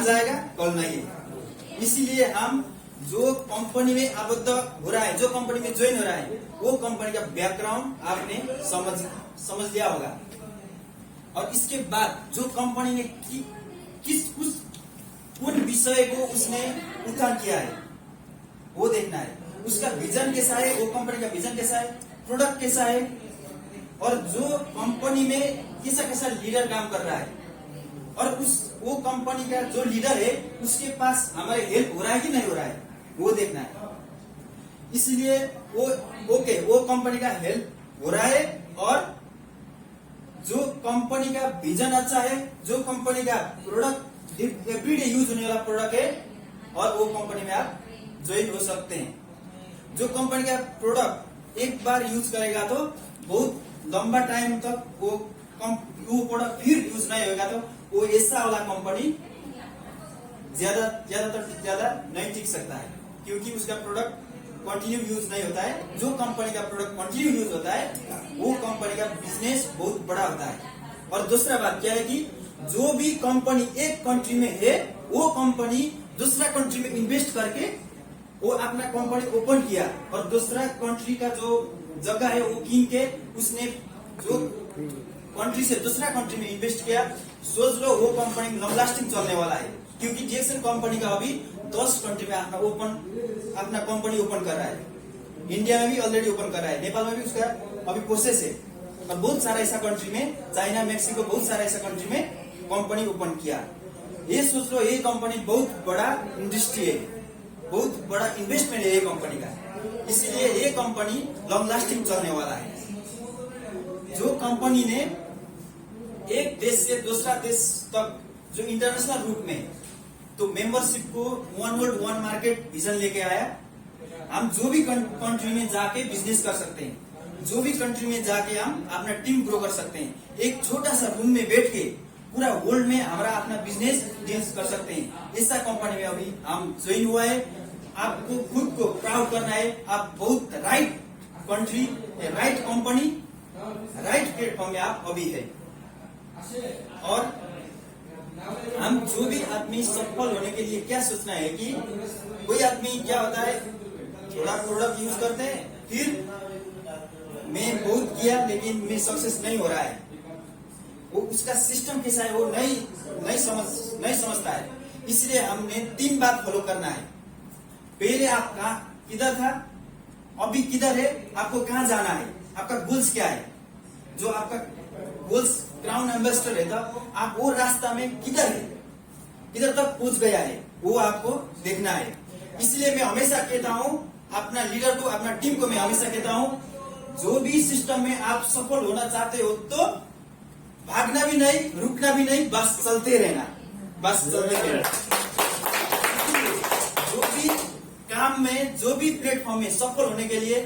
जाएगा, कल नहीं है। इसीलिए हम जो कंपनी में आबद्ध हो रहा है, जो कंपनी में ज्वाइन हो रहा है, वो कंपनी का बैकग्राउंड आपने समझ लिया होगा। और इसके बाद जो कंपनी ने उन विषय को उसने उत्थान किया है वो देखना है। उसका विजन कैसा है, वो कंपनी का विजन कैसा है, प्रोडक्ट कैसा है, और जो कंपनी में कैसा कैसा लीडर काम कर रहा है, और वो कंपनी का जो लीडर है उसके पास हमारे हेल्प हो रहा है कि नहीं हो रहा है, वो देखना है। इसलिए वो कंपनी का हेल्प हो रहा है, और जो कंपनी का विजन अच्छा है, जो कंपनी का प्रोडक्ट एवरीडे यूज होने वाला प्रोडक्ट है, और वो कंपनी में आप ज्वाइन हो सकते हैं। जो कंपनी का प्रोडक्ट एक बार यूज करेगा तो बहुत लंबा टाइम तक वो प्रोडक्ट फिर यूज नहीं होगा, तो वो ऐसा वाला कंपनी ज्यादा नहीं टिक सकता है, क्योंकि उसका प्रोडक्ट कंटिन्यू यूज नहीं होता है। जो कंपनी का प्रोडक्ट कंटिन्यू यूज होता है वो कंपनी का बिजनेस बहुत बड़ा होता है। और दूसरा बात क्या है कि जो भी कंपनी एक कंट्री में है, वो कंपनी दूसरा कंट्री में इन्वेस्ट करके वो अपना कंपनी ओपन किया, और दूसरा कंट्री का जो जगह है वो कीन के उसने जो कंट्री से दूसरा कंट्री में इन्वेस्ट किया। सोच लो वो कंपनी लॉन्ग लास्टिंग चलने वाला है, क्योंकि DXN कंपनी का अभी 10 कंट्री में अपना कंपनी ओपन कर रहा है। इंडिया में भी ऑलरेडी ओपन कर रहा है, नेपाल में भी उसका अभी प्रोसेस है, और बहुत सारा ऐसा कंट्री में, चाइना, मेक्सिको, बहुत सारा ऐसा कंट्री में कंपनी ओपन किया। ये सोच लो ये कंपनी बहुत बड़ा इंडस्ट्री है, बहुत बड़ा इन्वेस्टमेंट है ये कंपनी का, इसलिए ये कंपनी लॉन्ग लास्टिंग चलने वाला है। जो कंपनी ने एक देश से दूसरा देश तक जो इंटरनेशनल रूप में तो मेंबरशिप को one world one market vision लेके आया। हम जो भी कंट्री में जाके बिजनेस कर सकते हैं, जो भी कंट्री में जाके हम अपना टीम ग्रो कर सकते हैं। एक छोटा सा रूम में बैठ के पूरा वर्ल्ड में हमारा अपना बिजनेस डील्स कर सकते हैं। ऐसा कंपनी में अभी हम ज्वाइन हुआ है। आपको खुद को प्राउड करना है, आप बहुत right country, right company, right platform में आप अभी है। और हम जो भी आदमी सफल होने के लिए क्या सोचना है कि कोई आदमी क्या होता है, थोड़ा प्रोडक्ट यूज करते हैं, फिर मैं बहुत किया लेकिन मैं सक्सेस नहीं हो रहा है, वो उसका सिस्टम कैसा है वो नहीं समझता है। इसलिए हमने 3 बात फॉलो करना है। पहले आप किधर था, अभी किधर है, आपको कहाँ जाना है, आपका गोल्स क्या है। जो आपका गोल्स ग्राउंड एम्बेसडर है, आप वो रास्ता में किधर है, किधर तक पहुंच गया है, वो आपको देखना है। इसलिए मैं हमेशा कहता हूँ अपना लीडर को, अपना टीम को मैं हमेशा कहता हूँ, जो भी सिस्टम में आप सफल होना चाहते हो तो भागना भी नहीं, रुकना भी नहीं, बस चलते रहना, बस चलते रहना। जो भी काम में, जो भी प्लेटफॉर्म में सफल होने के लिए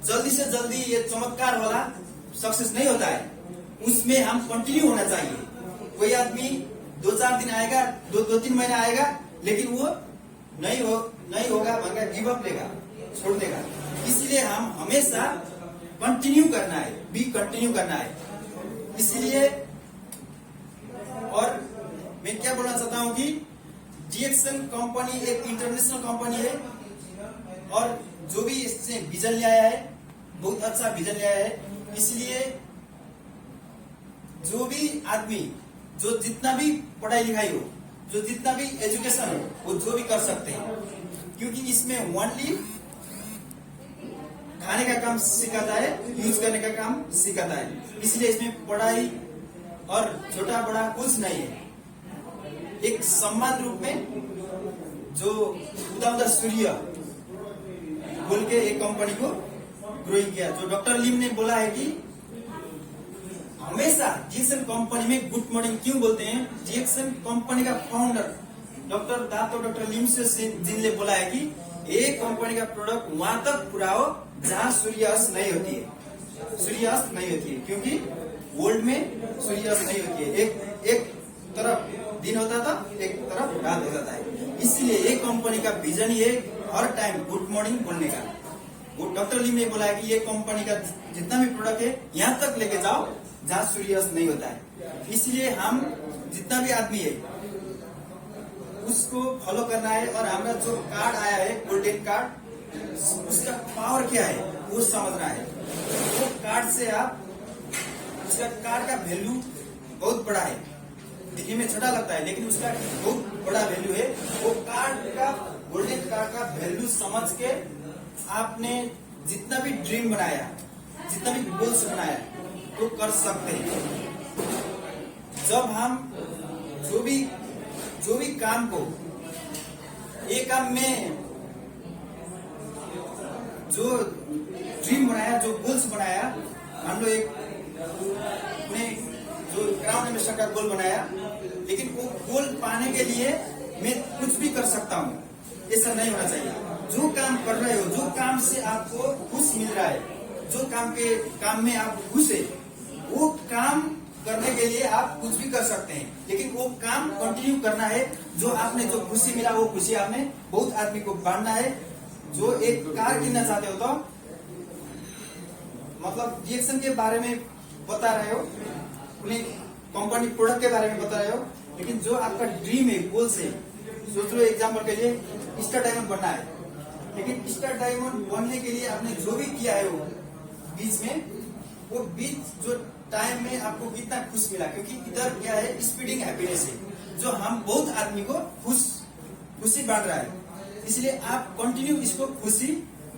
जल्दी से जल्दी ये चमत्कार वाला सक्सेस नहीं होता है, उसमें हम कंटिन्यू होना चाहिए। कोई आदमी 2-4 दिन आएगा, 2-3 महीना आएगा, लेकिन वो नहीं होगा भंगा गिव अप लेगा, छोड़ देगा। इसलिए हम हमेशा कंटिन्यू करना है, कंटिन्यू करना है। इसलिए और मैं क्या बोलना चाहता हूँ कि DXN कंपनी एक इंटरनेशनल कंपनी है, और जो भी इससे विजन ले आया है, बहुत अच्छा विजन ले आया है। इसलिए जो भी आदमी, जो जितना भी पढ़ाई लिखाई हो, जो जितना भी एजुकेशन हो, वो जो भी कर सकते हैं, क्योंकि इसमें ओनली खाने का काम सिखाता है, यूज करने का काम सिखाता है। इसलिए इसमें पढ़ाई और छोटा बड़ा कुछ नहीं है। एक सम्मान रूप में जो उदा सूर्य बोल के एक कंपनी को ग्रोइंग किया। जो डॉक्टर लिम ने बोला है कि हमेशा DXN कंपनी में गुड मॉर्निंग क्यों बोलते हैं, DXN कंपनी का फाउंडर डॉक्टर लिम से जिनने बोला है कि एक कंपनी का प्रोडक्ट वहां तक पुराओ जहां सूर्यास्त नहीं होती है, क्योंकि वर्ल्ड में सूर्यास्त नहीं होती है। एक तरफ दिन होता था, एक तरफ रात होता था। इसलिए एक कंपनी का विजन ही है हर टाइम गुड मॉर्निंग बोलने का। वो डॉक्टर लिम ने बोला है कि ये कंपनी का जितना भी प्रोडक्ट है यहाँ तक लेके जाओ जहाँ सूर्यास्त नहीं होता है। इसलिए हम जितना भी आदमी है उसको फॉलो करना है और हमारा जो कार्ड आया है गोल्डन कार्ड, उसका पावर क्या है वो समझना है। वो कार्ड से आप, उसका कार्ड का वैल्यू बहुत बड़ा है, दिखने में छोटा लगता है लेकिन उसका बहुत बड़ा वैल्यू है। वो कार्ड का, गोल्डन कार्ड का वैल्यू समझ के आपने जितना भी ड्रीम बनाया, जितना भी गोल्स बनाया तो कर सकते हैं। जब हम जो भी काम को, ये काम में जो ड्रीम बनाया, जो गोल्स बनाया, मान लो एक अपने जो ग्राउंड एम्बिशन का गोल बनाया, लेकिन वो गोल पाने के लिए मैं कुछ भी कर सकता हूँ, ऐसा नहीं होना चाहिए। जो काम कर रहे हो, जो काम से आपको खुश मिल रहा है, जो काम में आप खुश है, वो काम करने के लिए आप कुछ भी कर सकते हैं, लेकिन वो काम कंटिन्यू करना है। जो आपने जो खुशी मिला वो खुशी आपने बहुत आदमी को बांटना है। जो एक कार किनना चाहते हो तो मतलब रिएक्शन के बारे में बता रहे हो, उन्हें कंपनी प्रोडक्ट के बारे में बता रहे हो, लेकिन जो आपका ड्रीम है, गोल्स है, सोच लो एग्जाम्पल के लिए स्टार डायमंड बनना है, लेकिन स्टार डायमंड बनने के लिए आपने जो भी किया है वो बीच में, वो बीच जो टाइम में आपको कितना खुश मिला, क्योंकि इधर क्या है, स्पीडिंग हैप्पीनेस है, जो हम बहुत आदमी को खुशी बांट रहा है। इसलिए आप कंटिन्यू इसको खुशी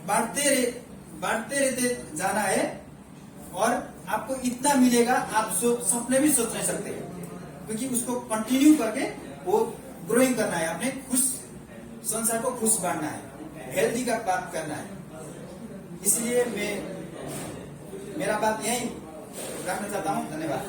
बांटते रहते जाना है, और आपको इतना मिलेगा आप सपने भी सोच नहीं सकते, क्योंकि उसको कंटिन्यू करके वो ग्रोइंग करना है। आपने खुश संसार को खुश बांटना है, हेल्दी का बात करना है। इसलिए मेरा बात यही रखना चाहता हूँ। धन्यवाद।